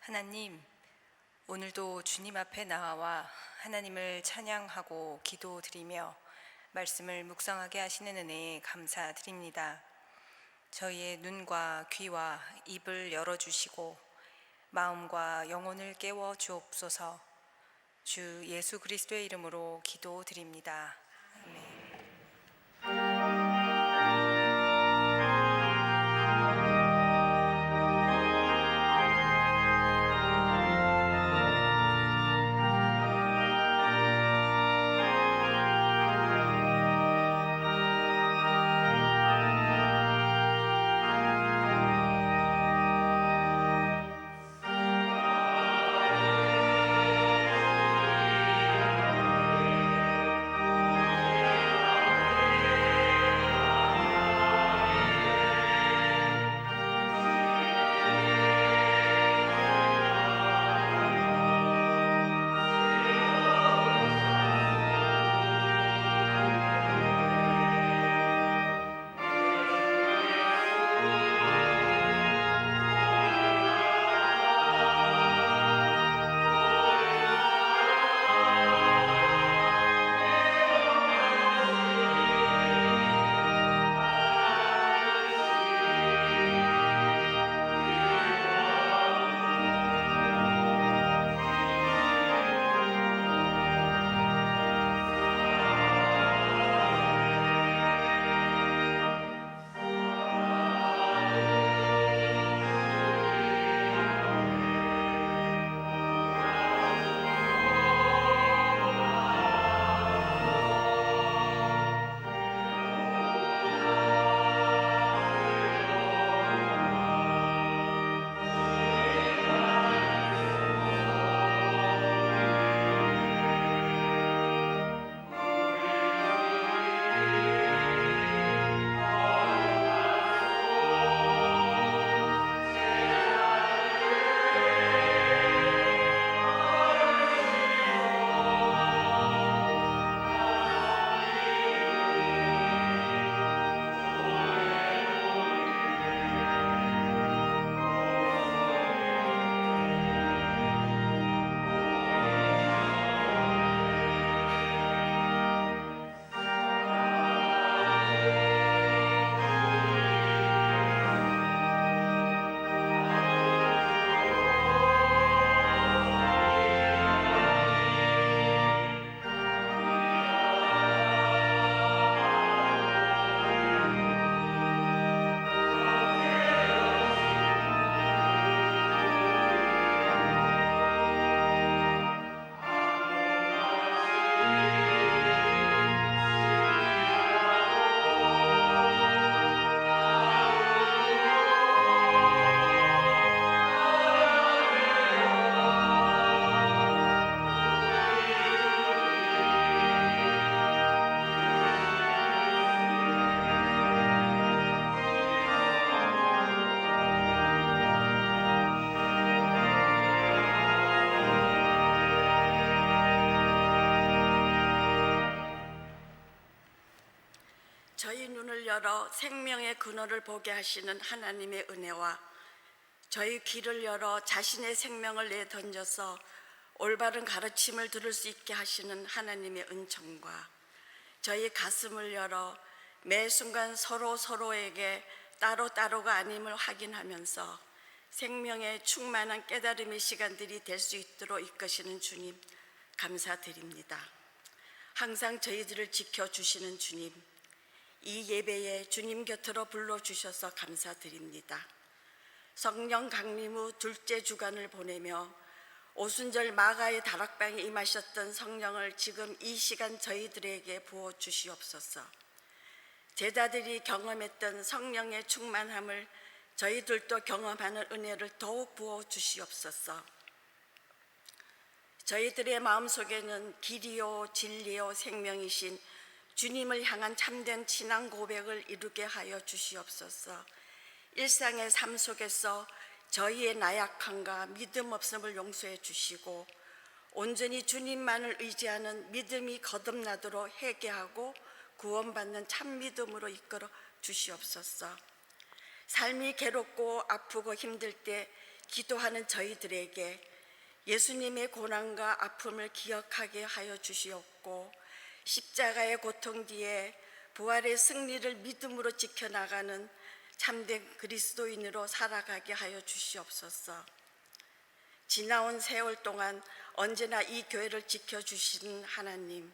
하나님, 오늘도 주님 앞에 나와 하나님을 찬양하고 기도드리며 말씀을 묵상하게 하시는 은혜에 감사드립니다. 저희의 눈과 귀와 입을 열어주시고 마음과 영혼을 깨워 주옵소서. 주 예수 그리스도의 이름으로 기도드립니다. 아멘. 저희 눈을 열어 생명의 근원을 보게 하시는 하나님의 은혜와 저희 귀를 열어 자신의 생명을 내던져서 올바른 가르침을 들을 수 있게 하시는 하나님의 은총과 저희 가슴을 열어 매 순간 서로에게 따로따로가 아님을 확인하면서 생명의 충만한 깨달음의 시간들이 될 수 있도록 이끄시는 주님 감사드립니다. 항상 저희들을 지켜주시는 주님, 이 예배에 주님 곁으로 불러주셔서 감사드립니다. 성령 강림 후 둘째 주간을 보내며 오순절 마가의 다락방에 임하셨던 성령을 지금 이 시간 저희들에게 부어주시옵소서. 제자들이 경험했던 성령의 충만함을 저희들도 경험하는 은혜를 더욱 부어주시옵소서. 저희들의 마음속에는 길이요 진리요 생명이신 주님을 향한 참된 신앙 고백을 이루게 하여 주시옵소서. 일상의 삶 속에서 저희의 나약함과 믿음 없음을 용서해 주시고 온전히 주님만을 의지하는 믿음이 거듭나도록 회개하고 구원받는 참 믿음으로 이끌어 주시옵소서. 삶이 괴롭고 아프고 힘들 때 기도하는 저희들에게 예수님의 고난과 아픔을 기억하게 하여 주시옵고 십자가의 고통 뒤에 부활의 승리를 믿음으로 지켜나가는 참된 그리스도인으로 살아가게 하여 주시옵소서. 지나온 세월 동안 언제나 이 교회를 지켜주신 하나님,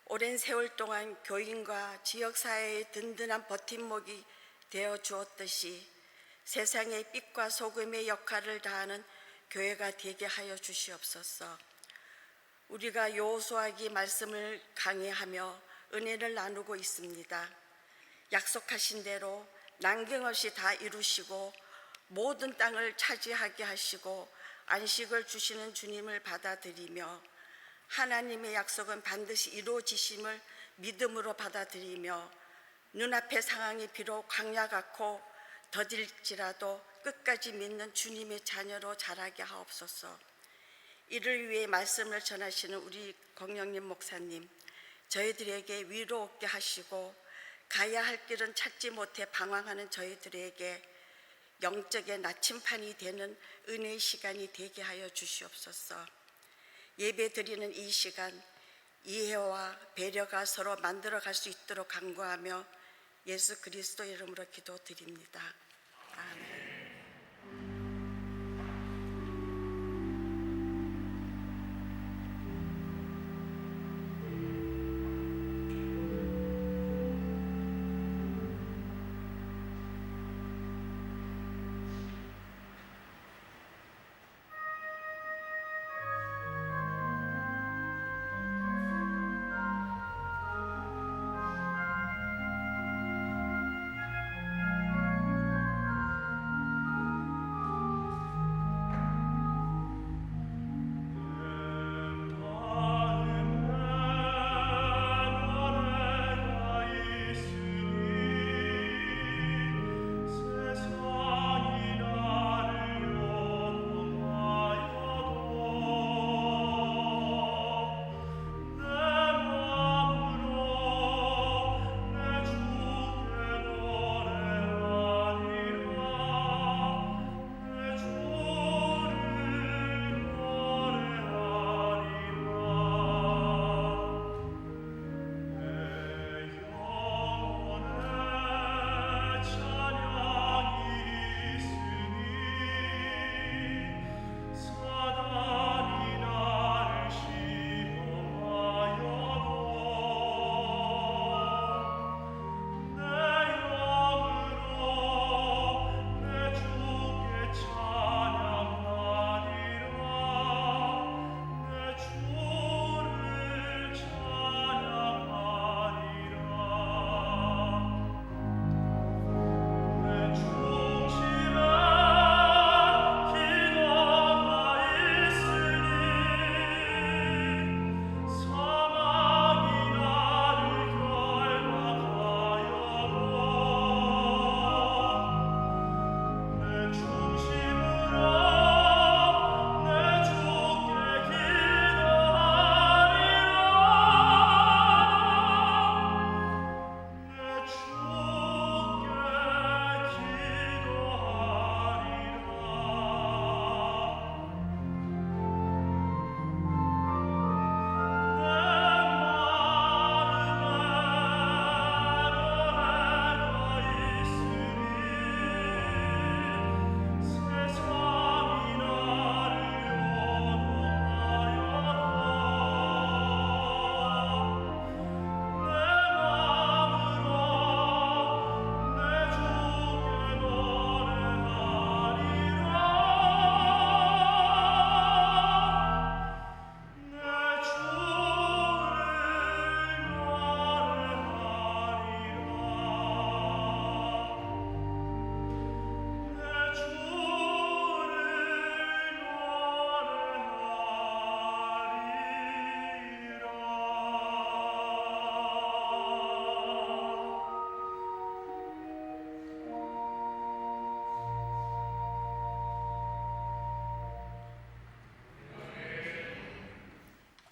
오랜 세월 동안 교인과 지역사회의 든든한 버팀목이 되어 주었듯이 세상의 빛과 소금의 역할을 다하는 교회가 되게 하여 주시옵소서. 우리가 여호수아기 말씀을 강해하며 은혜를 나누고 있습니다. 약속하신 대로 남김없이 다 이루시고 모든 땅을 차지하게 하시고 안식을 주시는 주님을 받아들이며 하나님의 약속은 반드시 이루어지심을 믿음으로 받아들이며 눈앞의 상황이 비록 광야 같고 더딜지라도 끝까지 믿는 주님의 자녀로 자라게 하옵소서. 이를 위해 말씀을 전하시는 우리 권영림 목사님, 저희들에게 위로 얻게 하시고 가야 할 길은 찾지 못해 방황하는 저희들에게 영적의 나침판이 되는 은혜의 시간이 되게 하여 주시옵소서. 예배 드리는 이 시간 이해와 배려가 서로 만들어갈 수 있도록 간구하며 예수 그리스도 이름으로 기도드립니다. 아멘.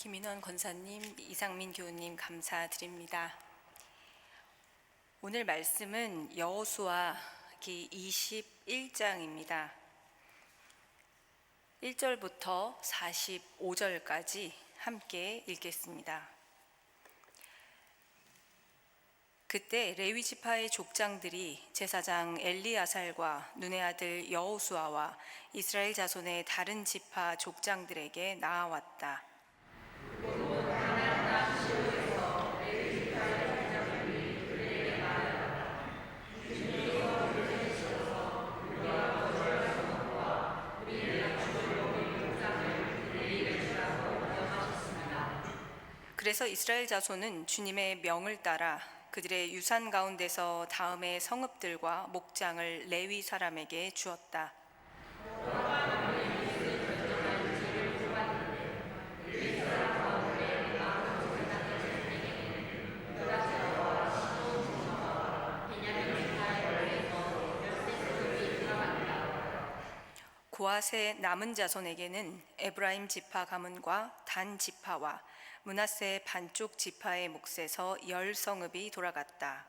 김인원 권사님, 이상민 교우님 감사드립니다. 오늘 말씀은 여호수아기 21장입니다. 1절부터 45절까지 함께 읽겠습니다. 그때 레위 지파의 족장들이 제사장 엘리아살과 눈의 아들 여호수아와 이스라엘 자손의 다른 지파 족장들에게 나아왔다. 그래서 이스라엘 자손은 주님의 명을 따라 그들의 유산 가운데서 다음의 성읍들과 목장을 레위 사람에게 주었다. 고앗의 남은 자손에게는 에브라임 지파 가문과 단 지파와 므낫세 반쪽 지파의 몫에서 10성읍이 돌아갔다.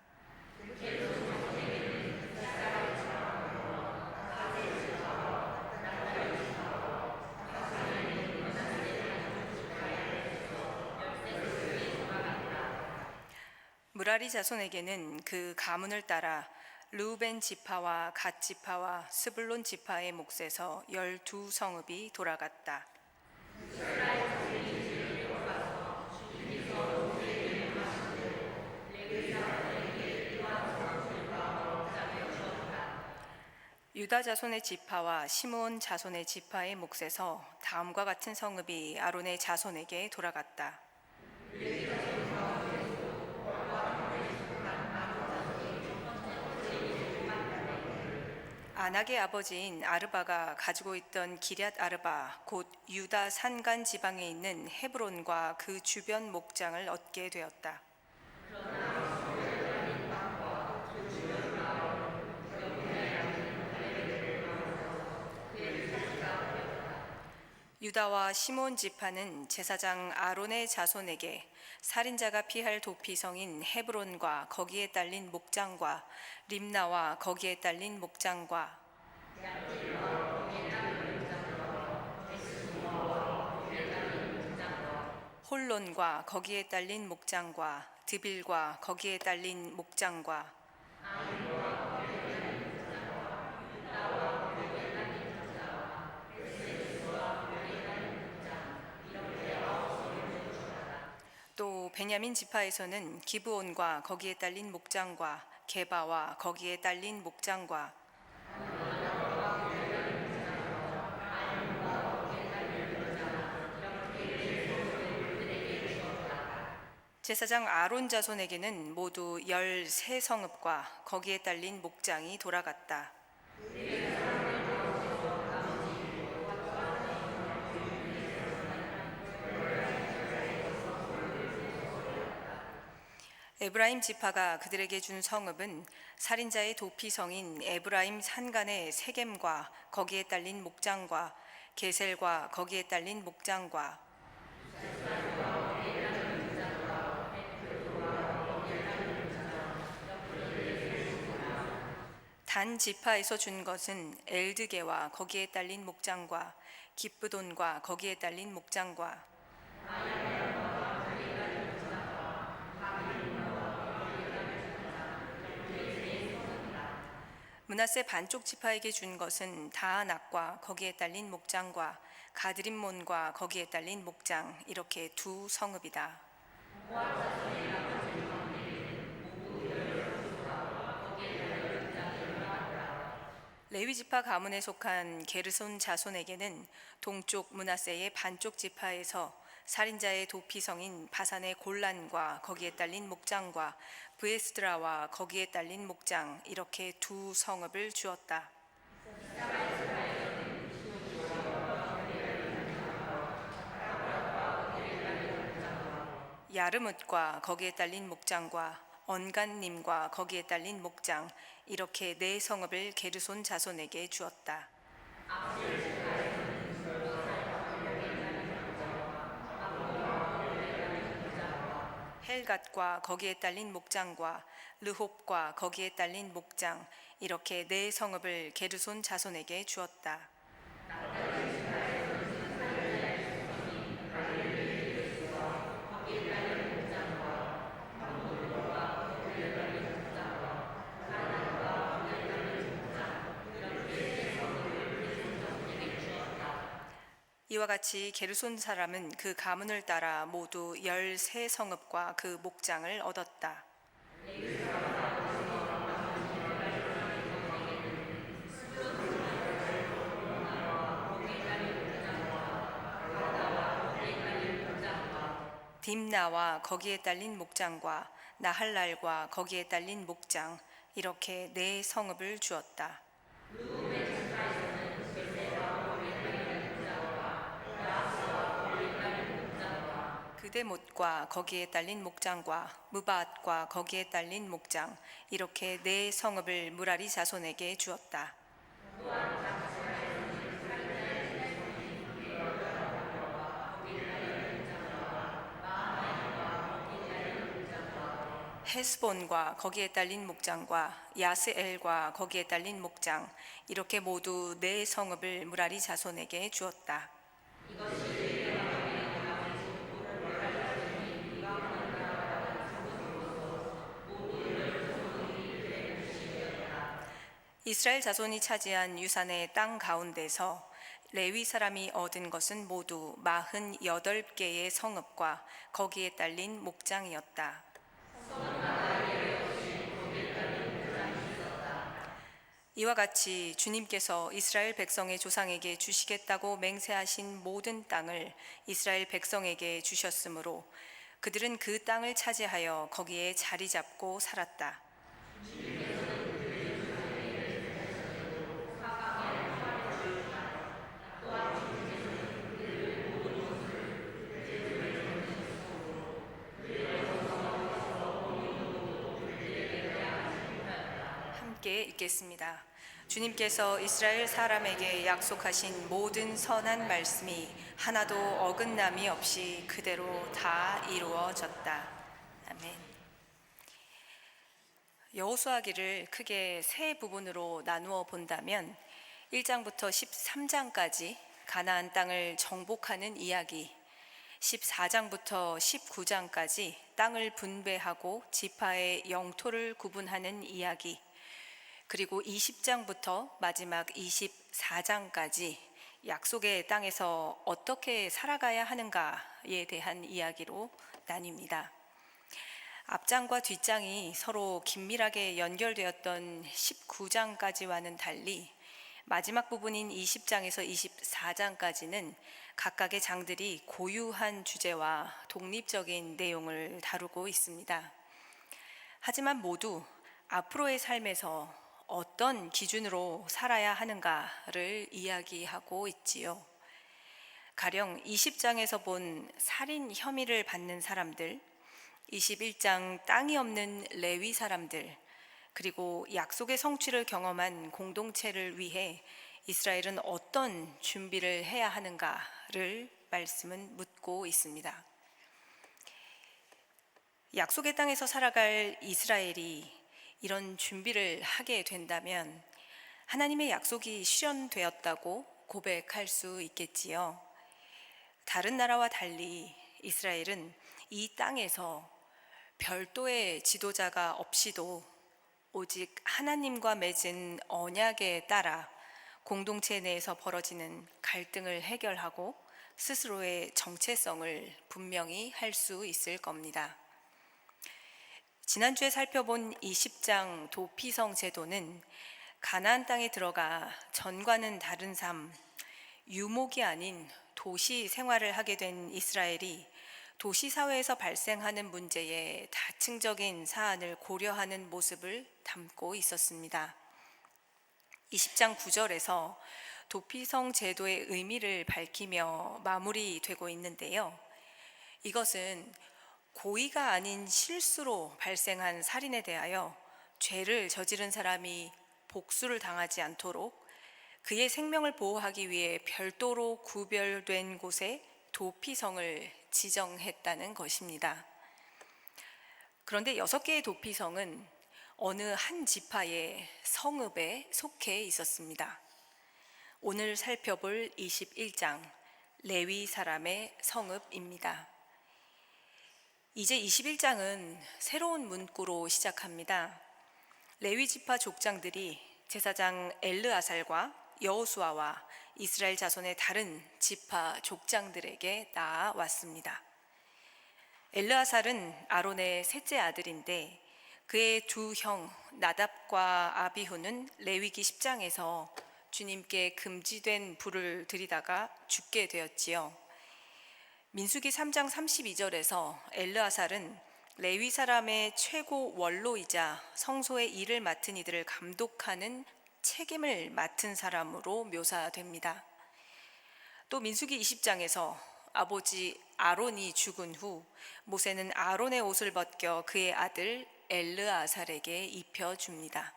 무라리 자손에게는 그 가문을 따라 르우벤 지파와 갓 지파와 스불론 지파의 몫에서 12성읍이 돌아갔다. 유다 자손의 지파와 시므온 자손의 지파의 몫에서 다음과 같은 성읍이 아론의 자손에게 돌아갔다. 아낙의 아버지인 아르바가 가지고 있던 기럇 아르바 곧 유다 산간 지방에 있는 헤브론과 그 주변 목장을 얻게 되었다. 유다와 시몬 지파는 제사장 아론의 자손에게 살인자가 피할 도피성인 헤브론과 거기에 딸린 목장과 림나와 거기에 딸린 목장과 홀론과 거기에 딸린 목장과 드빌과 거기에 딸린 목장과 또 베냐민 지파에서는 기브온과 거기에 딸린 목장과 게바와 거기에 딸린 목장과 제사장 아론 자손에게는 모두 13성읍과 거기에 딸린 목장이 돌아갔다. 에브라임 지파가 그들에게 준 성읍은 살인자의 도피성인 에브라임 산간의 세겜과 거기에 딸린 목장과 게셀과 거기에 딸린 목장과 단 지파에서 준 것은 엘드게와 거기에 딸린 목장과 기브돈과 거기에 딸린 목장과 므낫세 반쪽 지파에게 준 것은 다낙과 거기에 딸린 목장과 가드림몬과 거기에 딸린 목장 이렇게 2성읍이다. 레위 지파 가문에 속한 게르손 자손에게는 동쪽 므낫세의 반쪽 지파에서 살인자의 도피성인 바산의 골란과 거기에 딸린 목장과 브에스드라와 거기에 딸린 목장 이렇게 2성읍을 주었다. 야르뭇과 거기에 딸린 목장과 언간님과 거기에 딸린 목장 이렇게 4성읍을 게르손 자손에게 주었다. 헬갓과 거기에 딸린 목장과 르홉과 거기에 딸린 목장 이렇게 4성읍을 게르손 자손에게 주었다. 이와 같이 게르손 사람은 그 가문을 따라 모두 13성읍과 그 목장을 얻었다. 딥나와 거기에 딸린 목장과 나할랄과 거기에 딸린 목장, 이렇게 4성읍을 주었다. 그대못과 거기에 딸린 목장과 무바앗과 거기에 딸린 목장, 이렇게 4성읍을 무라리 자손에게 주었다. 헤스본과 거기에 딸린 목장과 야스엘과 거기에 딸린 목장, 이렇게 모두 4성읍을 무라리 자손에게 주었다. 이스라엘 자손이 차지한 유산의 땅 가운데서 레위 사람이 얻은 것은 모두 48개의 성읍과 거기에 딸린 목장이었다. 이와 같이 주님께서 이스라엘 백성의 조상에게 주시겠다고 맹세하신 모든 땅을 이스라엘 백성에게 주셨으므로 그들은 그 땅을 차지하여 거기에 자리 잡고 살았다. 함께 읽겠습니다. 주님께서 이스라엘 사람에게 약속하신 모든 선한 말씀이 하나도 어긋남이 없이 그대로 다 이루어졌다. 아멘. 여호수아기를 크게 3부분으로 나누어 본다면 1장부터 13장까지 가나안 땅을 정복하는 이야기, 14장부터 19장까지 땅을 분배하고 지파의 영토를 구분하는 이야기, 그리고 20장부터 마지막 24장까지 약속의 땅에서 어떻게 살아가야 하는가에 대한 이야기로 나뉩니다. 앞장과 뒷장이 서로 긴밀하게 연결되었던 19장까지와는 달리 마지막 부분인 20장에서 24장까지는 각각의 장들이 고유한 주제와 독립적인 내용을 다루고 있습니다. 하지만 모두 앞으로의 삶에서 어떤 기준으로 살아야 하는가를 이야기하고 있지요. 가령 20장에서 본 살인 혐의를 받는 사람들, 21장 땅이 없는 레위 사람들, 그리고 약속의 성취를 경험한 공동체를 위해 이스라엘은 어떤 준비를 해야 하는가를 말씀은 묻고 있습니다. 약속의 땅에서 살아갈 이스라엘이 이런 준비를 하게 된다면 하나님의 약속이 실현되었다고 고백할 수 있겠지요. 다른 나라와 달리 이스라엘은 이 땅에서 별도의 지도자가 없이도 오직 하나님과 맺은 언약에 따라 공동체 내에서 벌어지는 갈등을 해결하고 스스로의 정체성을 분명히 할 수 있을 겁니다. 지난주에 살펴본 20장 도피성 제도는 가나안 땅에 들어가 전과는 다른 삶, 유목이 아닌 도시 생활을 하게 된 이스라엘이 도시 사회에서 발생하는 문제에 다층적인 사안을 고려하는 모습을 담고 있었습니다. 20장 9절에서 도피성 제도의 의미를 밝히며 마무리되고 있는데요. 이것은 고의가 아닌 실수로 발생한 살인에 대하여 죄를 저지른 사람이 복수를 당하지 않도록 그의 생명을 보호하기 위해 별도로 구별된 곳에 도피성을 지정했다는 것입니다. 그런데 6개의 도피성은 어느 한 지파의 성읍에 속해 있었습니다. 오늘 살펴볼 21장 레위 사람의 성읍입니다. 이제 21장은 새로운 문구로 시작합니다. 레위 지파 족장들이 제사장 엘르아살과 여호수아와 이스라엘 자손의 다른 지파 족장들에게 나아왔습니다. 엘르아살은 아론의 셋째 아들인데 그의 두 형 나답과 아비후는 레위기 10장에서 주님께 금지된 불을 들이다가 죽게 되었지요. 민수기 3장 32절에서 엘르아살은 레위 사람의 최고 원로이자 성소의 일을 맡은 이들을 감독하는 책임을 맡은 사람으로 묘사됩니다. 또 민수기 20장에서 아버지 아론이 죽은 후 모세는 아론의 옷을 벗겨 그의 아들 엘르아살에게 입혀줍니다.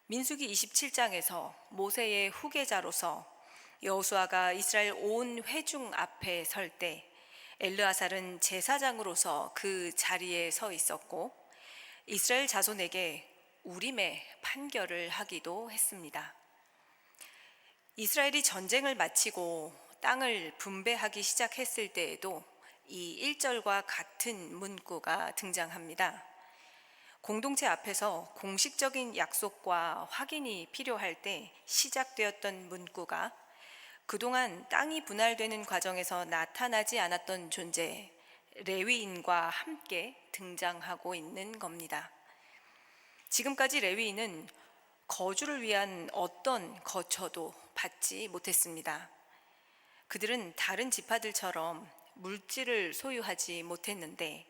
민수기 27장에서 모세의 후계자로서 여호수아가 이스라엘 온 회중 앞에 설 때 엘르아살은 제사장으로서 그 자리에 서 있었고 이스라엘 자손에게 우림의 판결을 하기도 했습니다. 이스라엘이 전쟁을 마치고 땅을 분배하기 시작했을 때에도 이 1절과 같은 문구가 등장합니다. 공동체 앞에서 공식적인 약속과 확인이 필요할 때 시작되었던 문구가 그동안 땅이 분할되는 과정에서 나타나지 않았던 존재, 레위인과 함께 등장하고 있는 겁니다. 지금까지 레위인은 거주를 위한 어떤 거처도 받지 못했습니다. 그들은 다른 지파들처럼 물질을 소유하지 못했는데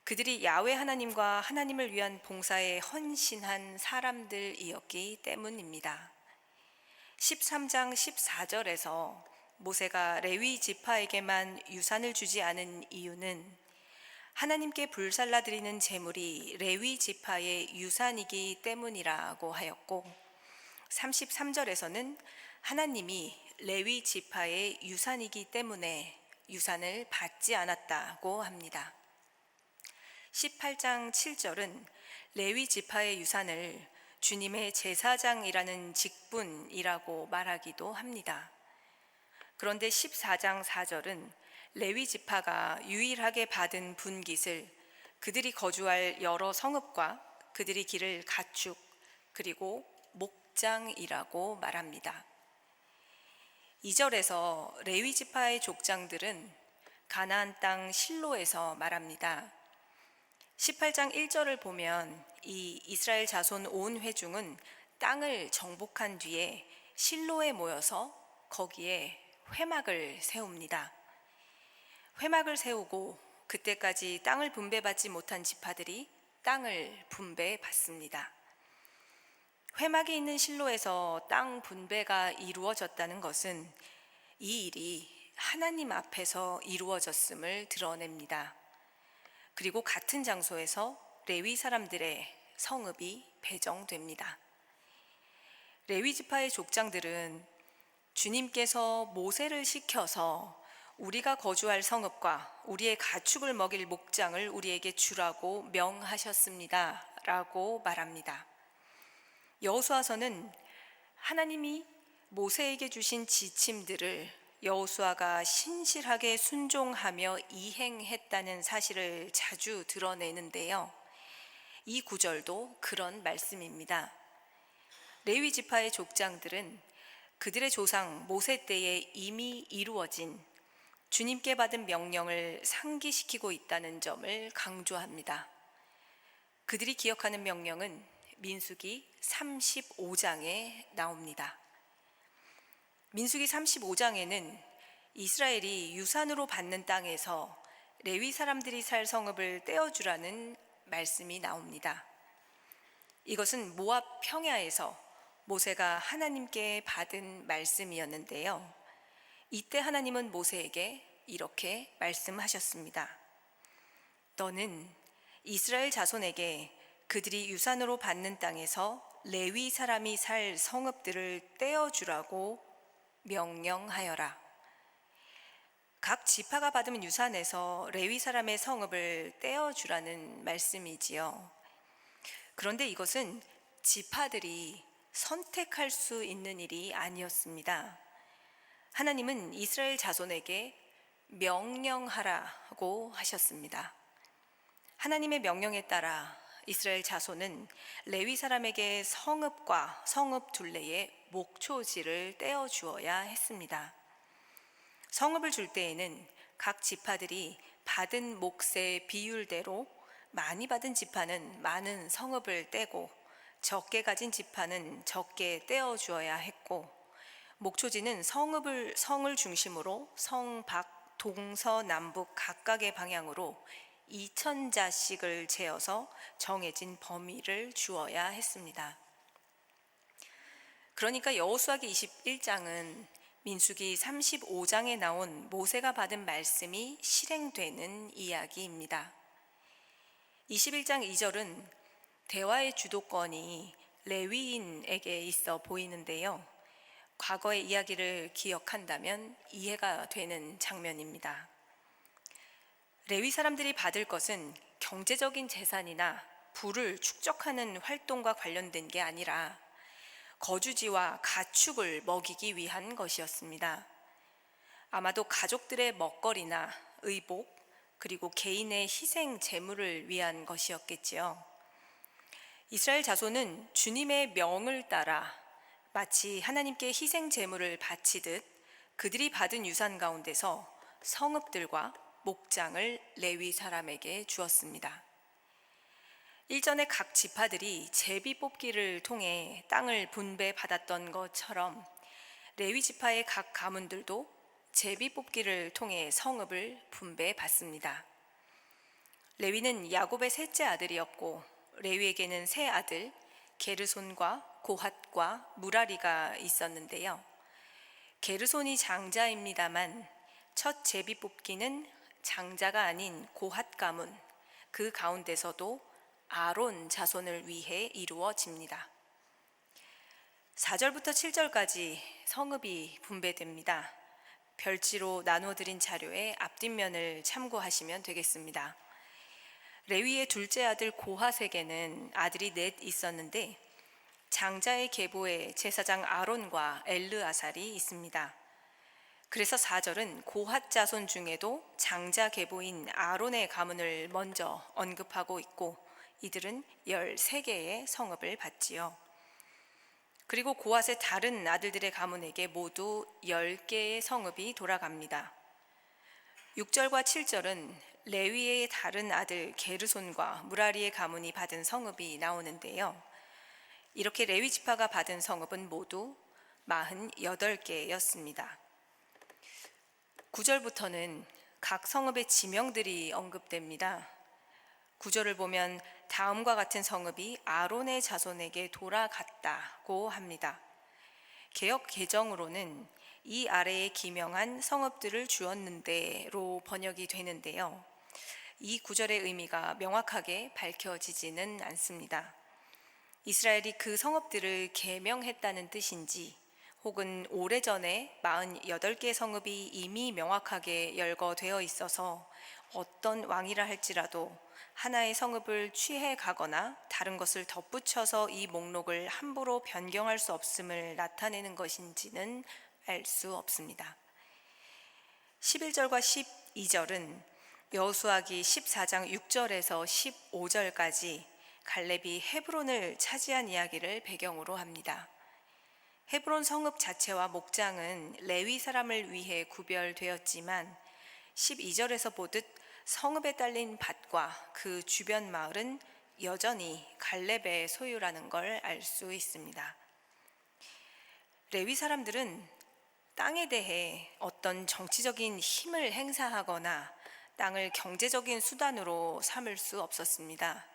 그들이 야훼 하나님과 하나님을 위한 봉사에 헌신한 사람들이었기 때문입니다. 13장 14절에서 모세가 레위 지파에게만 유산을 주지 않은 이유는 하나님께 불살라 드리는 제물이 레위 지파의 유산이기 때문이라고 하였고 33절에서는 하나님이 레위 지파의 유산이기 때문에 유산을 받지 않았다고 합니다. 18장 7절은 레위 지파의 유산을 주님의 제사장이라는 직분이라고 말하기도 합니다. 그런데 14장 4절은 레위 지파가 유일하게 받은 분깃을 그들이 거주할 여러 성읍과 그들이 기를 가축 그리고 목장이라고 말합니다. 2절에서 레위 지파의 족장들은 가나안 땅 실로에서 말합니다. 18장 1절을 보면 이 이스라엘 자손 온 회중은 땅을 정복한 뒤에 실로에 모여서 거기에 회막을 세웁니다. 회막을 세우고 그때까지 땅을 분배받지 못한 지파들이 땅을 분배받습니다. 회막이 있는 실로에서 땅 분배가 이루어졌다는 것은 이 일이 하나님 앞에서 이루어졌음을 드러냅니다. 그리고 같은 장소에서 레위 사람들의 성읍이 배정됩니다. 레위 지파의 족장들은 주님께서 모세를 시켜서 우리가 거주할 성읍과 우리의 가축을 먹일 목장을 우리에게 주라고 명하셨습니다 라고 말합니다. 여호수아서는 하나님이 모세에게 주신 지침들을 여호수아가 신실하게 순종하며 이행했다는 사실을 자주 드러내는데요. 이 구절도 그런 말씀입니다. 레위 지파의 족장들은 그들의 조상 모세 때에 이미 이루어진 주님께 받은 명령을 상기시키고 있다는 점을 강조합니다. 그들이 기억하는 명령은 민수기 35장에 나옵니다. 민수기 35장에는 이스라엘이 유산으로 받는 땅에서 레위 사람들이 살 성읍을 떼어주라는 말씀이 나옵니다. 이것은 모압 평야에서 모세가 하나님께 받은 말씀이었는데요. 이때 하나님은 모세에게 이렇게 말씀하셨습니다. 너는 이스라엘 자손에게 그들이 유산으로 받는 땅에서 레위 사람이 살 성읍들을 떼어주라고 명령하여라. 각 지파가 받은 유산에서 레위 사람의 성읍을 떼어주라는 말씀이지요. 그런데 이것은 지파들이 선택할 수 있는 일이 아니었습니다. 하나님은 이스라엘 자손에게 명령하라고 하셨습니다. 하나님의 명령에 따라 이스라엘 자손은 레위 사람에게 성읍과 성읍 둘레의 목초지를 떼어 주어야 했습니다. 성읍을 줄 때에는 각 지파들이 받은 몫의 비율대로 많이 받은 지파는 많은 성읍을 떼고 적게 가진 지파는 적게 떼어 주어야 했고, 목초지는 성을 중심으로 성 밖, 동서남북 각각의 방향으로 2,000자씩을 재어서 정해진 범위를 주어야 했습니다. 그러니까 여호수아기 21장은 민수기 35장에 나온 모세가 받은 말씀이 실행되는 이야기입니다. 21장 2절은 대화의 주도권이 레위인에게 있어 보이는데요. 과거의 이야기를 기억한다면 이해가 되는 장면입니다. 레위 사람들이 받을 것은 경제적인 재산이나 부를 축적하는 활동과 관련된 게 아니라 거주지와 가축을 먹이기 위한 것이었습니다. 아마도 가족들의 먹거리나 의복, 그리고 개인의 희생 제물을 위한 것이었겠지요. 이스라엘 자손은 주님의 명을 따라 마치 하나님께 희생 제물을 바치듯 그들이 받은 유산 가운데서 성읍들과 목장을 레위 사람에게 주었습니다. 일전에 각 지파들이 제비 뽑기를 통해 땅을 분배받았던 것처럼 레위 지파의 각 가문들도 제비 뽑기를 통해 성읍을 분배받습니다. 레위는 야곱의 셋째 아들이었고, 레위에게는 세 아들 게르손과 고핫과 무라리가 있었는데요. 게르손이 장자입니다만 첫 제비 뽑기는 장자가 아닌 고핫 가문, 그 가운데서도 아론 자손을 위해 이루어집니다. 4절부터 7절까지 성읍이 분배됩니다. 별지로 나눠드린 자료의 앞뒷면을 참고하시면 되겠습니다. 레위의 둘째 아들 고핫에게는 아들이 넷 있었는데 장자의 계보에 제사장 아론과 엘르아살이 있습니다. 그래서 4절은 고핫 자손 중에도 장자 계보인 아론의 가문을 먼저 언급하고 있고, 이들은 13개의 성읍을 받지요. 그리고 고핫의 다른 아들들의 가문에게 모두 10개의 성읍이 돌아갑니다. 6절과 7절은 레위의 다른 아들 게르손과 무라리의 가문이 받은 성읍이 나오는데요. 이렇게 레위 지파가 받은 성읍은 모두 48개였습니다. 9절부터는 각 성읍의 지명들이 언급됩니다. 9절을 보면 다음과 같은 성읍이 아론의 자손에게 돌아갔다고 합니다. 개역 개정으로는 이 아래에 기명한 성읍들을 주었는데로 번역이 되는데요. 이 구절의 의미가 명확하게 밝혀지지는 않습니다. 이스라엘이 그 성읍들을 계명했다는 뜻인지, 혹은 오래전에 48개 성읍이 이미 명확하게 열거되어 있어서 어떤 왕이라 할지라도 하나의 성읍을 취해 가거나 다른 것을 덧붙여서 이 목록을 함부로 변경할 수 없음을 나타내는 것인지는 알 수 없습니다. 11절과 12절은 여호수아기 14장 6절에서 15절까지 갈렙이 헤브론을 차지한 이야기를 배경으로 합니다. 헤브론 성읍 자체와 목장은 레위 사람을 위해 구별되었지만 12절에서 보듯 성읍에 딸린 밭과 그 주변 마을은 여전히 갈렙의 소유라는 걸 알 수 있습니다. 레위 사람들은 땅에 대해 어떤 정치적인 힘을 행사하거나 땅을 경제적인 수단으로 삼을 수 없었습니다.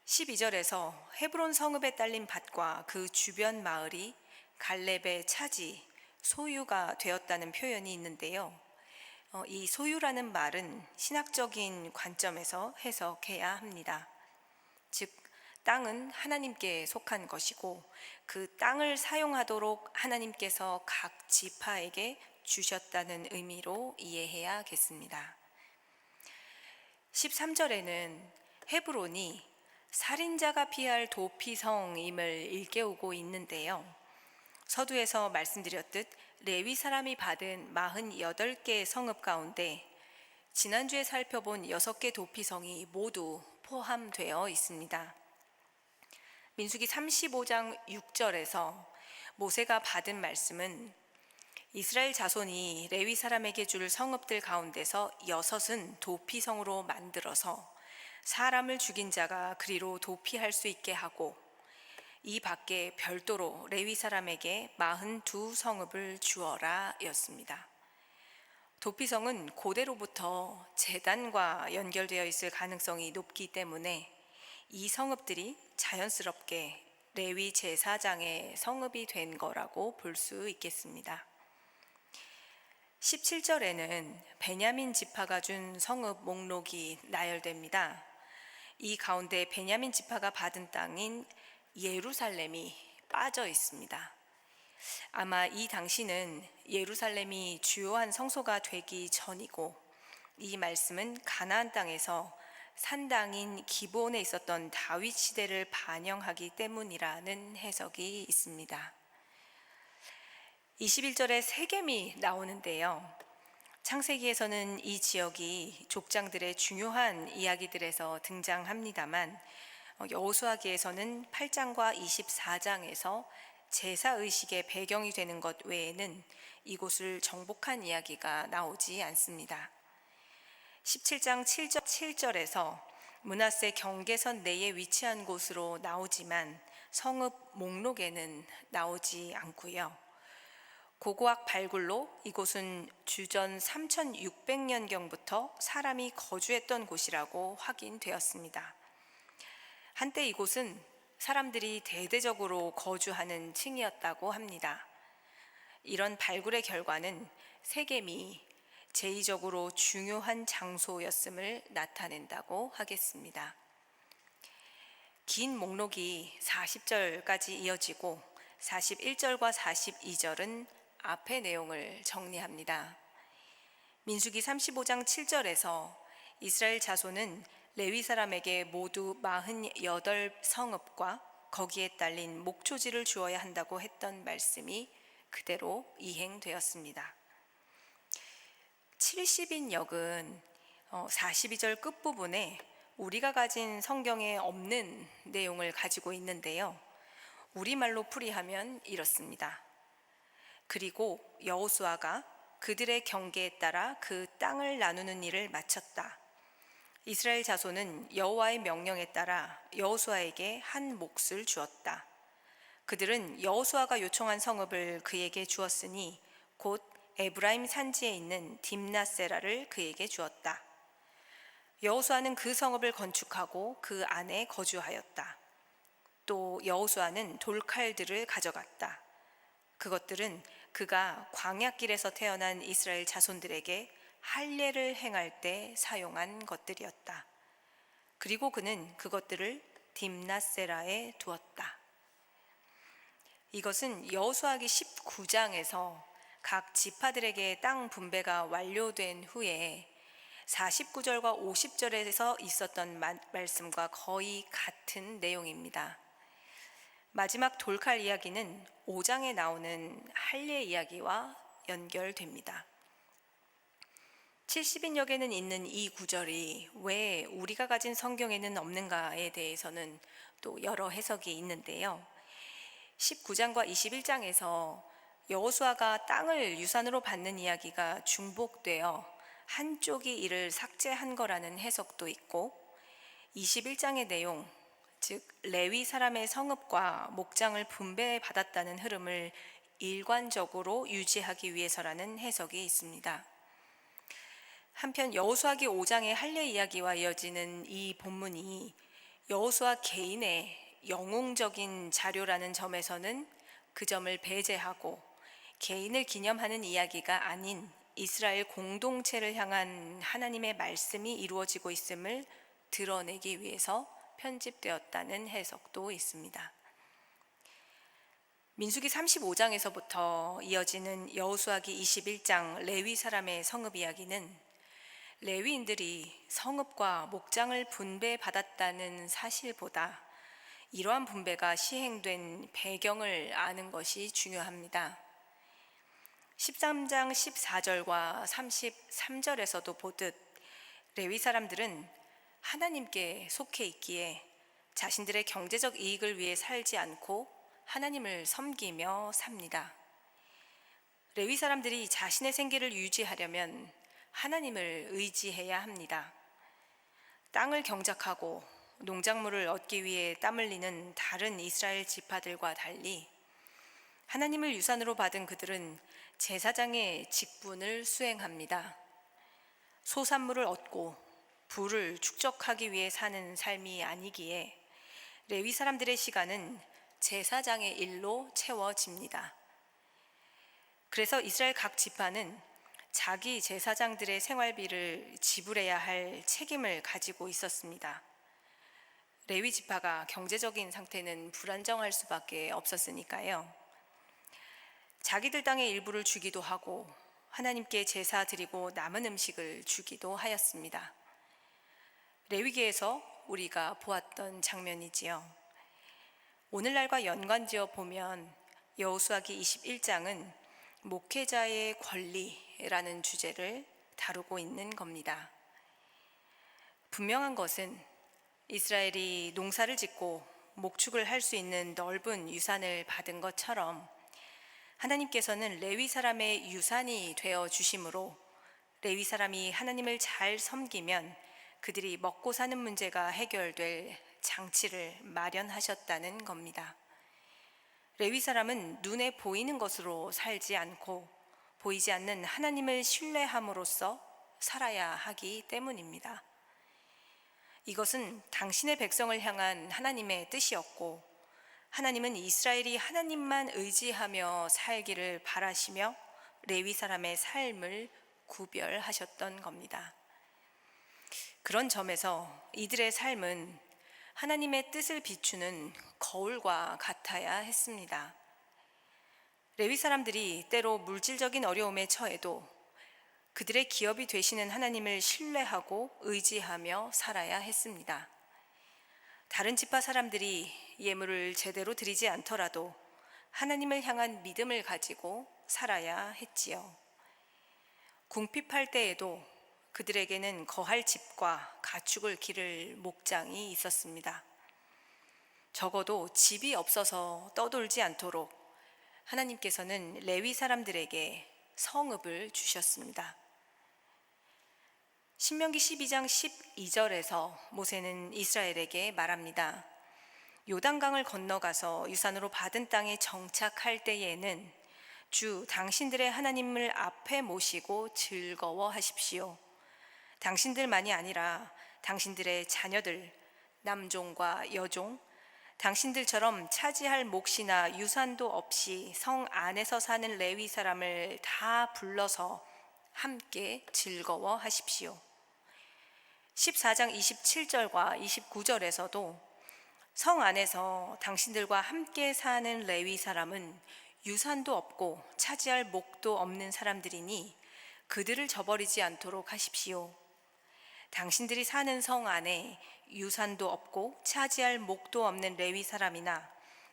12절에서 헤브론 성읍에 딸린 밭과 그 주변 마을이 갈렙의 차지, 소유가 되었다는 표현이 있는데요. 이 소유라는 말은 신학적인 관점에서 해석해야 합니다. 즉, 땅은 하나님께 속한 것이고 그 땅을 사용하도록 하나님께서 각 지파에게 주셨다는 의미로 이해해야겠습니다. 13절에는 헤브론이 살인자가 피할 도피성임을 일깨우고 있는데요. 서두에서 말씀드렸듯 레위 사람이 받은 48개의 성읍 가운데 지난주에 살펴본 6개 도피성이 모두 포함되어 있습니다. 민수기 35장 6절에서 모세가 받은 말씀은 이스라엘 자손이 레위 사람에게 줄 성읍들 가운데서 6은 도피성으로 만들어서 사람을 죽인 자가 그리로 도피할 수 있게 하고 이 밖에 별도로 레위 사람에게 42성읍을 주어라 였습니다. 도피성은 고대로부터 제단과 연결되어 있을 가능성이 높기 때문에 이 성읍들이 자연스럽게 레위 제사장의 성읍이 된 거라고 볼 수 있겠습니다. 17절에는 베냐민 지파가 준 성읍 목록이 나열됩니다. 이 가운데 베냐민 지파가 받은 땅인 예루살렘이 빠져 있습니다. 아마 이 당시는 예루살렘이 주요한 성소가 되기 전이고 이 말씀은 가나안 땅에서 산당인 기브온에 있었던 다윗 시대를 반영하기 때문이라는 해석이 있습니다. 21절에 세겜이 나오는데요. 창세기에서는 이 지역이 족장들의 중요한 이야기들에서 등장합니다만 여호수아기에서는 8장과 24장에서 제사의식의 배경이 되는 것 외에는 이곳을 정복한 이야기가 나오지 않습니다. 17장 7절에서 므낫세 경계선 내에 위치한 곳으로 나오지만 성읍 목록에는 나오지 않고요. 고고학 발굴로 이곳은 주전 3600년경부터 사람이 거주했던 곳이라고 확인되었습니다. 한때 이곳은 사람들이 대대적으로 거주하는 층이었다고 합니다. 이런 발굴의 결과는 세겜이 제2적으로 중요한 장소였음을 나타낸다고 하겠습니다. 긴 목록이 40절까지 이어지고 41절과 42절은 앞의 내용을 정리합니다. 민수기 35장 7절에서 이스라엘 자손은 레위 사람에게 모두 48성읍과 거기에 딸린 목초지를 주어야 한다고 했던 말씀이 그대로 이행되었습니다. 70인역은 42절 끝부분에 우리가 가진 성경에 없는 내용을 가지고 있는데요. 우리말로 풀이하면 이렇습니다. 그리고 여호수아가 그들의 경계에 따라 그 땅을 나누는 일을 마쳤다. 이스라엘 자손은 여호와의 명령에 따라 여호수아에게 한 몫을 주었다. 그들은 여호수아가 요청한 성읍을 그에게 주었으니 곧 에브라임 산지에 있는 딥나세라를 그에게 주었다. 여호수아는 그 성읍을 건축하고 그 안에 거주하였다. 또 여호수아는 돌칼들을 가져갔다. 그것들은 그가 광야길에서 태어난 이스라엘 자손들에게 할례를 행할 때 사용한 것들이었다. 그리고 그는 그것들을 딥나세라에 두었다. 이것은 여호수아기 19장에서 각 지파들에게 땅 분배가 완료된 후에 49절과 50절에서 있었던 말씀과 거의 같은 내용입니다. 마지막 돌칼 이야기는 5장에 나오는 할례 이야기와 연결됩니다. 70인역에는 있는 이 구절이 왜 우리가 가진 성경에는 없는가에 대해서는 또 여러 해석이 있는데요. 19장과 21장에서 여호수아가 땅을 유산으로 받는 이야기가 중복되어 한쪽이 이를 삭제한 거라는 해석도 있고 21장의 내용, 즉 레위 사람의 성읍과 목장을 분배받았다는 흐름을 일관적으로 유지하기 위해서라는 해석이 있습니다. 한편 여호수아기 5장의 할례 이야기와 이어지는 이 본문이 여호수아 개인의 영웅적인 자료라는 점에서는 그 점을 배제하고 개인을 기념하는 이야기가 아닌 이스라엘 공동체를 향한 하나님의 말씀이 이루어지고 있음을 드러내기 위해서 편집되었다는 해석도 있습니다. 민수기 35장에서부터 이어지는 여호수아기 21장 레위 사람의 성읍 이야기는 레위인들이 성읍과 목장을 분배받았다는 사실보다 이러한 분배가 시행된 배경을 아는 것이 중요합니다. 13장 14절과 33절에서도 보듯 레위 사람들은 하나님께 속해 있기에 자신들의 경제적 이익을 위해 살지 않고 하나님을 섬기며 삽니다. 레위 사람들이 자신의 생계를 유지하려면 하나님을 의지해야 합니다. 땅을 경작하고 농작물을 얻기 위해 땀 흘리는 다른 이스라엘 지파들과 달리 하나님을 유산으로 받은 그들은 제사장의 직분을 수행합니다. 소산물을 얻고 부를 축적하기 위해 사는 삶이 아니기에 레위 사람들의 시간은 제사장의 일로 채워집니다. 그래서 이스라엘 각 지파는 자기 제사장들의 생활비를 지불해야 할 책임을 가지고 있었습니다. 레위 지파가 경제적인 상태는 불안정할 수밖에 없었으니까요. 자기들 땅의 일부를 주기도 하고 하나님께 제사 드리고 남은 음식을 주기도 하였습니다. 레위기에서 우리가 보았던 장면이지요. 오늘날과 연관지어 보면 여호수아기 21장은 목회자의 권리라는 주제를 다루고 있는 겁니다. 분명한 것은 이스라엘이 농사를 짓고 목축을 할 수 있는 넓은 유산을 받은 것처럼 하나님께서는 레위 사람의 유산이 되어 주심으로 레위 사람이 하나님을 잘 섬기면 그들이 먹고 사는 문제가 해결될 장치를 마련하셨다는 겁니다. 레위 사람은 눈에 보이는 것으로 살지 않고 보이지 않는 하나님을 신뢰함으로써 살아야 하기 때문입니다. 이것은 당신의 백성을 향한 하나님의 뜻이었고 하나님은 이스라엘이 하나님만 의지하며 살기를 바라시며 레위 사람의 삶을 구별하셨던 겁니다. 그런 점에서 이들의 삶은 하나님의 뜻을 비추는 거울과 같아야 했습니다. 레위 사람들이 때로 물질적인 어려움에 처해도 그들의 기업이 되시는 하나님을 신뢰하고 의지하며 살아야 했습니다. 다른 지파 사람들이 예물을 제대로 드리지 않더라도 하나님을 향한 믿음을 가지고 살아야 했지요. 궁핍할 때에도 그들에게는 거할 집과 가축을 기를 목장이 있었습니다. 적어도 집이 없어서 떠돌지 않도록 하나님께서는 레위 사람들에게 성읍을 주셨습니다. 신명기 12장 12절에서 모세는 이스라엘에게 말합니다. 요단강을 건너가서 유산으로 받은 땅에 정착할 때에는 주 당신들의 하나님을 앞에 모시고 즐거워하십시오. 당신들만이 아니라 당신들의 자녀들, 남종과 여종, 당신들처럼 차지할 몫이나 유산도 없이 성 안에서 사는 레위 사람을 다 불러서 함께 즐거워하십시오. 14장 27절과 29절에서도 성 안에서 당신들과 함께 사는 레위 사람은 유산도 없고 차지할 몫도 없는 사람들이니 그들을 저버리지 않도록 하십시오. 당신들이 사는 성 안에 유산도 없고 차지할 몫도 없는 레위 사람이나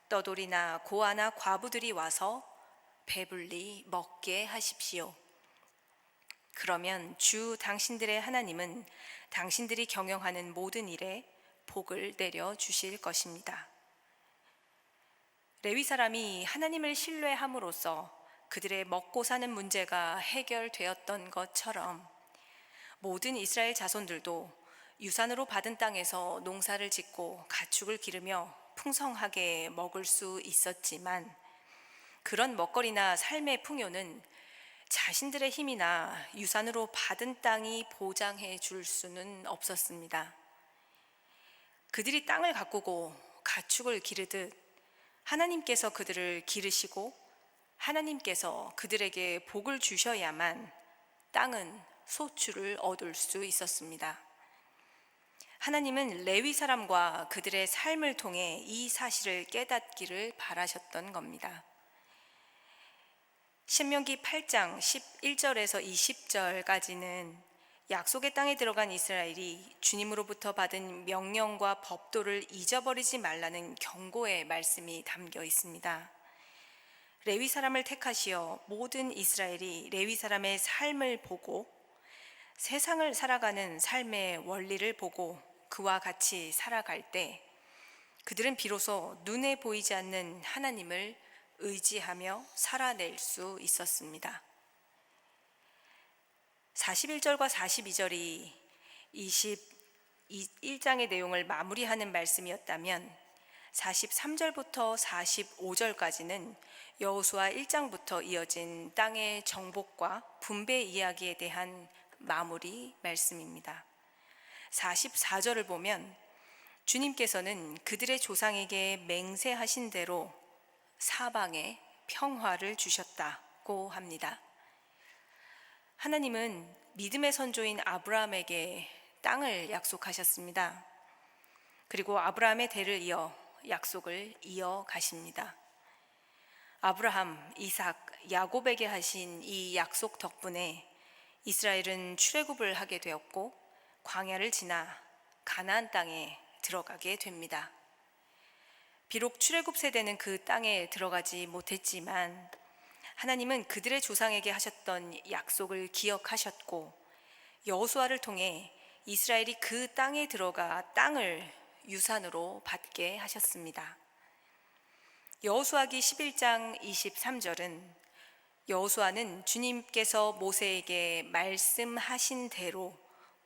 떠돌이나 고아나 과부들이 와서 배불리 먹게 하십시오. 그러면 주 당신들의 하나님은 당신들이 경영하는 모든 일에 복을 내려 주실 것입니다. 레위 사람이 하나님을 신뢰함으로써 그들의 먹고 사는 문제가 해결되었던 것처럼 모든 이스라엘 자손들도 유산으로 받은 땅에서 농사를 짓고 가축을 기르며 풍성하게 먹을 수 있었지만 그런 먹거리나 삶의 풍요는 자신들의 힘이나 유산으로 받은 땅이 보장해 줄 수는 없었습니다. 그들이 땅을 가꾸고 가축을 기르듯 하나님께서 그들을 기르시고 하나님께서 그들에게 복을 주셔야만 땅은 소출을 얻을 수 있었습니다. 하나님은 레위 사람과 그들의 삶을 통해 이 사실을 깨닫기를 바라셨던 겁니다. 신명기 8장 11절에서 20절까지는 약속의 땅에 들어간 이스라엘이 주님으로부터 받은 명령과 법도를 잊어버리지 말라는 경고의 말씀이 담겨 있습니다. 레위 사람을 택하시어 모든 이스라엘이 레위 사람의 삶을 보고 세상을 살아가는 삶의 원리를 보고 그와 같이 살아갈 때 그들은 비로소 눈에 보이지 않는 하나님을 의지하며 살아낼 수 있었습니다. 41절과 42절이 21장의 내용을 마무리하는 말씀이었다면 43절부터 45절까지는 여호수아 1장부터 이어진 땅의 정복과 분배 이야기에 대한 마무리 말씀입니다. 44절을 보면 주님께서는 그들의 조상에게 맹세하신 대로 사방에 평화를 주셨다고 합니다. 하나님은 믿음의 선조인 아브라함에게 땅을 약속하셨습니다. 그리고 아브라함의 대를 이어 약속을 이어가십니다. 아브라함, 이삭, 야곱에게 하신 이 약속 덕분에 이스라엘은 출애굽을 하게 되었고 광야를 지나 가나안 땅에 들어가게 됩니다. 비록 출애굽 세대는 그 땅에 들어가지 못했지만 하나님은 그들의 조상에게 하셨던 약속을 기억하셨고 여호수아를 통해 이스라엘이 그 땅에 들어가 땅을 유산으로 받게 하셨습니다. 여호수아기 11장 23절은 여호수아는 주님께서 모세에게 말씀하신 대로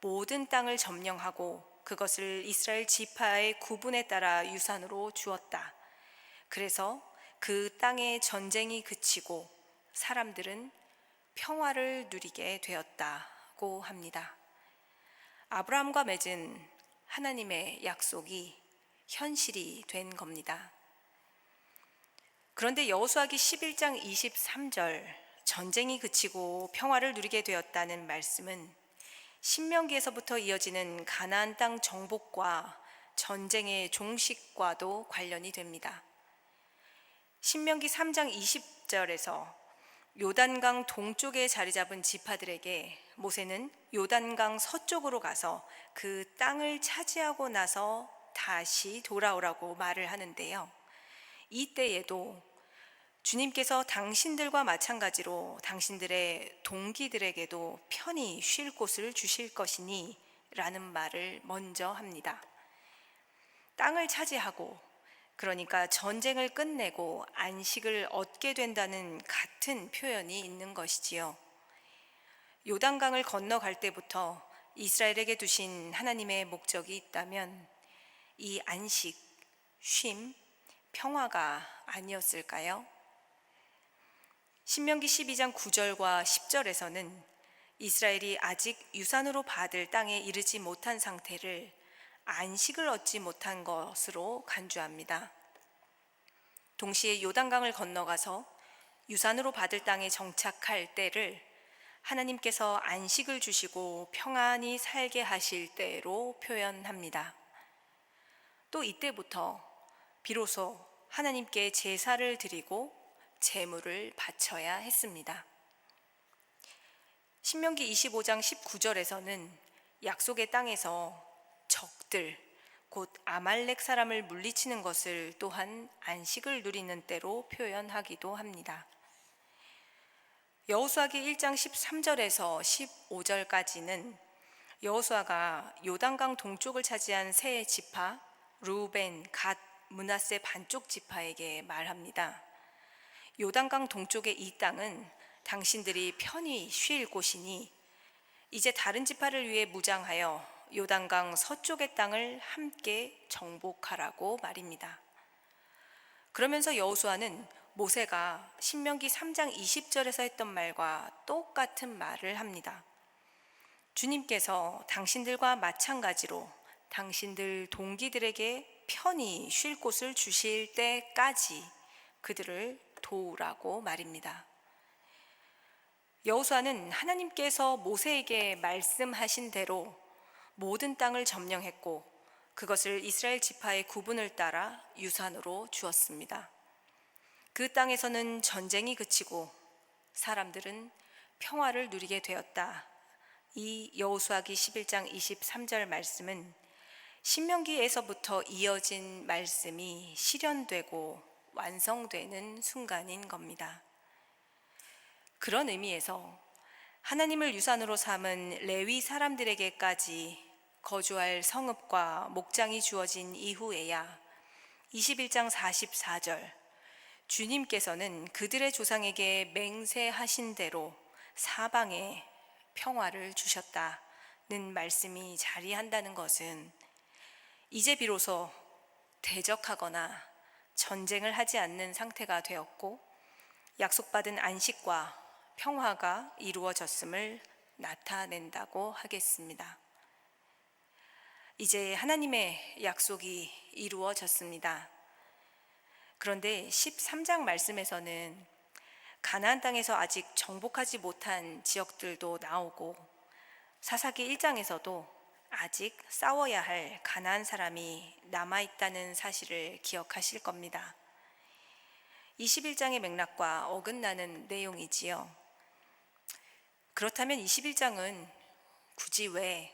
모든 땅을 점령하고 그것을 이스라엘 지파의 구분에 따라 유산으로 주었다. 그래서 그 땅의 전쟁이 그치고 사람들은 평화를 누리게 되었다고 합니다. 아브라함과 맺은 하나님의 약속이 현실이 된 겁니다. 그런데 여호수아기 11장 23절 전쟁이 그치고 평화를 누리게 되었다는 말씀은 신명기에서부터 이어지는 가나안 땅 정복과 전쟁의 종식과도 관련이 됩니다. 신명기 3장 20절에서 요단강 동쪽에 자리 잡은 지파들에게 모세는 요단강 서쪽으로 가서 그 땅을 차지하고 나서 다시 돌아오라고 말을 하는데요. 이때에도 주님께서 당신들과 마찬가지로 당신들의 동기들에게도 편히 쉴 곳을 주실 것이니 라는 말을 먼저 합니다. 땅을 차지하고 그러니까 전쟁을 끝내고 안식을 얻게 된다는 같은 표현이 있는 것이지요. 요단강을 건너갈 때부터 이스라엘에게 두신 하나님의 목적이 있다면 이 안식, 쉼, 평화가 아니었을까요? 신명기 12장 9절과 10절에서는 이스라엘이 아직 유산으로 받을 땅에 이르지 못한 상태를 안식을 얻지 못한 것으로 간주합니다. 동시에 요단강을 건너가서 유산으로 받을 땅에 정착할 때를 하나님께서 안식을 주시고 평안히 살게 하실 때로 표현합니다. 또 이때부터 비로소 하나님께 제사를 드리고 제물을 바쳐야 했습니다. 신명기 25장 19절에서는 약속의 땅에서 적들, 곧 아말렉 사람을 물리치는 것을 또한 안식을 누리는 때로 표현하기도 합니다. 여호수아기 1장 13절에서 15절까지는 여호수아가 요단강 동쪽을 차지한 세 지파 루벤, 갓, 므낫세 반쪽 지파에게 말합니다. 요단강 동쪽의 이 땅은 당신들이 편히 쉴 곳이니 이제 다른 지파를 위해 무장하여 요단강 서쪽의 땅을 함께 정복하라고 말입니다. 그러면서 여호수아는 모세가 신명기 3장 20절에서 했던 말과 똑같은 말을 합니다. 주님께서 당신들과 마찬가지로 당신들 동기들에게 편히 쉴 곳을 주실 때까지 그들을 도우라고 말입니다. 여호수아는 하나님께서 모세에게 말씀하신 대로 모든 땅을 점령했고 그것을 이스라엘 지파의 구분을 따라 유산으로 주었습니다. 그 땅에서는 전쟁이 그치고 사람들은 평화를 누리게 되었다. 이 여호수아기 11장 23절 말씀은 신명기에서부터 이어진 말씀이 실현되고 완성되는 순간인 겁니다. 그런 의미에서 하나님을 유산으로 삼은 레위 사람들에게까지 거주할 성읍과 목장이 주어진 이후에야 21장 44절 주님께서는 그들의 조상에게 맹세하신 대로 사방에 평화를 주셨다는 말씀이 자리한다는 것은 이제 비로소 대적하거나 전쟁을 하지 않는 상태가 되었고 약속받은 안식과 평화가 이루어졌음을 나타낸다고 하겠습니다. 이제 하나님의 약속이 이루어졌습니다. 그런데 13장 말씀에서는 가나안 땅에서 아직 정복하지 못한 지역들도 나오고 사사기 1장에서도 아직 싸워야 할 가나안 사람이 남아있다는 사실을 기억하실 겁니다. 21장의 맥락과 어긋나는 내용이지요. 그렇다면 21장은 굳이 왜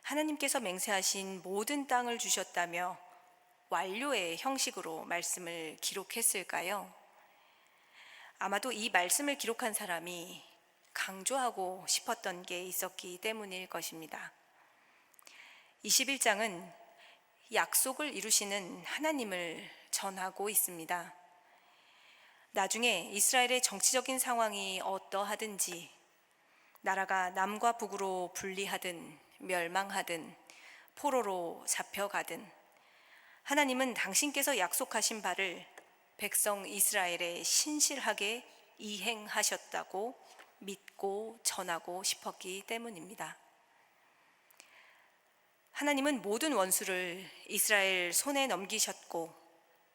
하나님께서 맹세하신 모든 땅을 주셨다며 완료의 형식으로 말씀을 기록했을까요? 아마도 이 말씀을 기록한 사람이 강조하고 싶었던 게 있었기 때문일 것입니다. 21장은 약속을 이루시는 하나님을 전하고 있습니다. 나중에 이스라엘의 정치적인 상황이 어떠하든지 나라가 남과 북으로 분리하든 멸망하든 포로로 잡혀가든 하나님은 당신께서 약속하신 바를 백성 이스라엘에 신실하게 이행하셨다고 믿고 전하고 싶었기 때문입니다. 하나님은 모든 원수를 이스라엘 손에 넘기셨고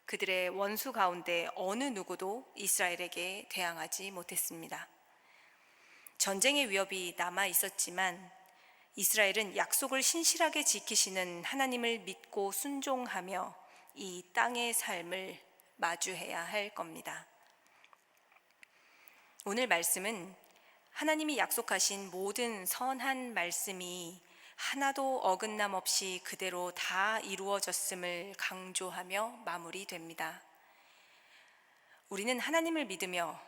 그들의 원수 가운데 어느 누구도 이스라엘에게 대항하지 못했습니다. 전쟁의 위협이 남아 있었지만 이스라엘은 약속을 신실하게 지키시는 하나님을 믿고 순종하며 이 땅의 삶을 마주해야 할 겁니다. 오늘 말씀은 하나님이 약속하신 모든 선한 말씀이 하나도 어긋남 없이 그대로 다 이루어졌음을 강조하며 마무리됩니다. 우리는 하나님을 믿으며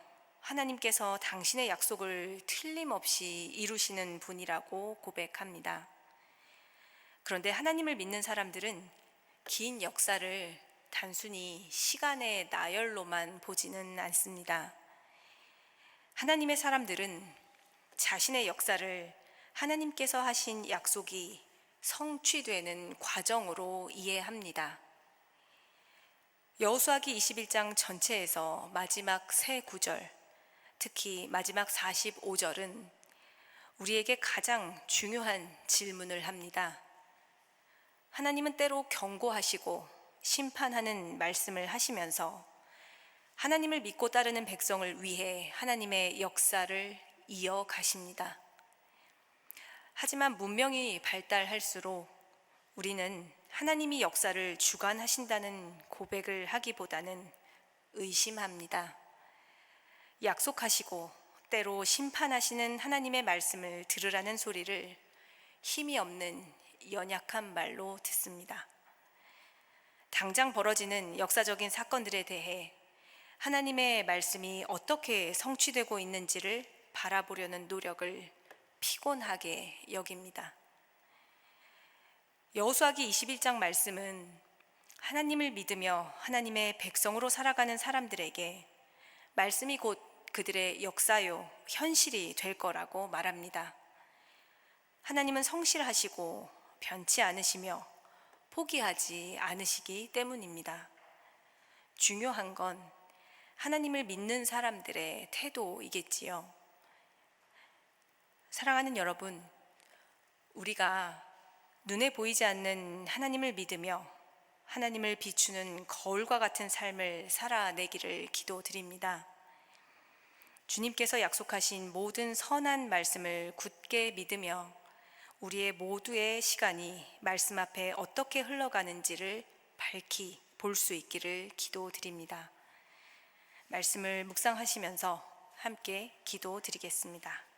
하나님께서 당신의 약속을 틀림없이 이루시는 분이라고 고백합니다. 그런데 하나님을 믿는 사람들은 긴 역사를 단순히 시간의 나열로만 보지는 않습니다. 하나님의 사람들은 자신의 역사를 하나님께서 하신 약속이 성취되는 과정으로 이해합니다. 여호수아기 21장 전체에서 마지막 세 구절, 특히 마지막 45절은 우리에게 가장 중요한 질문을 합니다. 하나님은 때로 경고하시고 심판하는 말씀을 하시면서 하나님을 믿고 따르는 백성을 위해 하나님의 역사를 이어가십니다. 하지만 문명이 발달할수록 우리는 하나님이 역사를 주관하신다는 고백을 하기보다는 의심합니다. 약속하시고 때로 심판하시는 하나님의 말씀을 들으라는 소리를 힘이 없는 연약한 말로 듣습니다. 당장 벌어지는 역사적인 사건들에 대해 하나님의 말씀이 어떻게 성취되고 있는지를 바라보려는 노력을 피곤하게 여깁니다. 여호수아기 21장 말씀은 하나님을 믿으며 하나님의 백성으로 살아가는 사람들에게 말씀이 곧 그들의 역사요, 현실이 될 거라고 말합니다. 하나님은 성실하시고 변치 않으시며 포기하지 않으시기 때문입니다. 중요한 건 하나님을 믿는 사람들의 태도이겠지요. 사랑하는 여러분, 우리가 눈에 보이지 않는 하나님을 믿으며 하나님을 비추는 거울과 같은 삶을 살아내기를 기도드립니다. 주님께서 약속하신 모든 선한 말씀을 굳게 믿으며 우리의 모두의 시간이 말씀 앞에 어떻게 흘러가는지를 밝히 볼 수 있기를 기도드립니다. 말씀을 묵상하시면서 함께 기도드리겠습니다.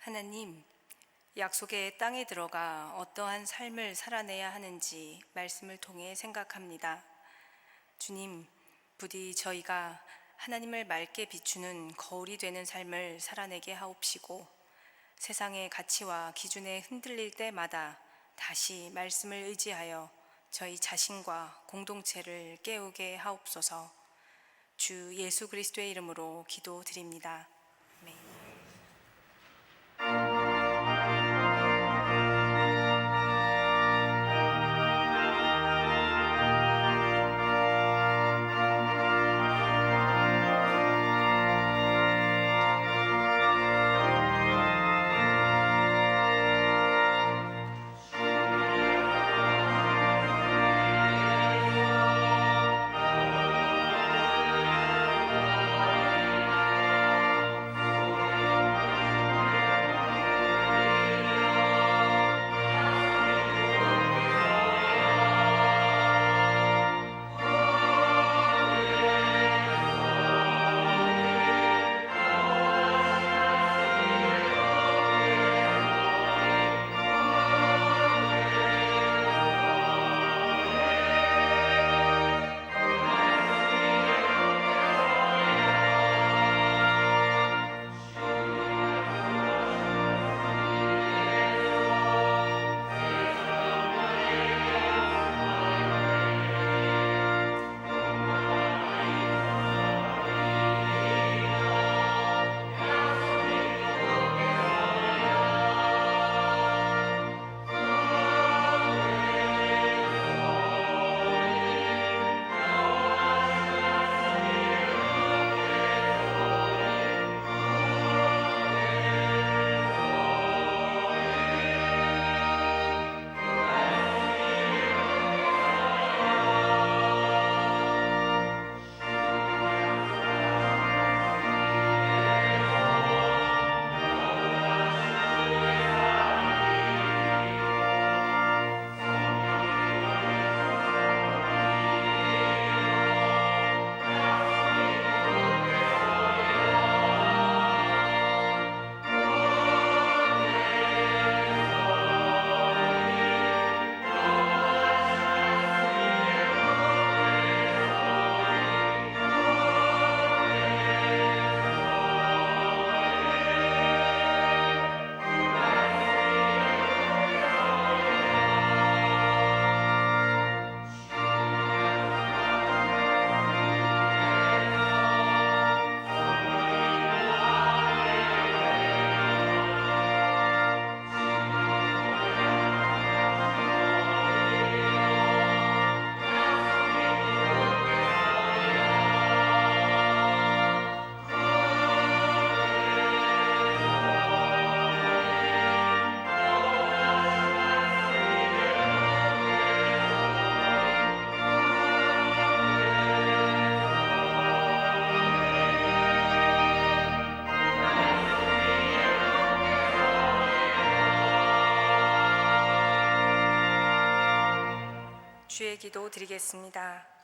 하나님, 약속의 땅에 들어가 어떠한 삶을 살아내야 하는지 말씀을 통해 생각합니다. 주님, 부디 저희가 하나님을 맑게 비추는 거울이 되는 삶을 살아내게 하옵시고, 세상의 가치와 기준에 흔들릴 때마다 다시 말씀을 의지하여 저희 자신과 공동체를 깨우게 하옵소서. 주 예수 그리스도의 이름으로 기도드립니다. 아멘. 주의 기도 드리겠습니다.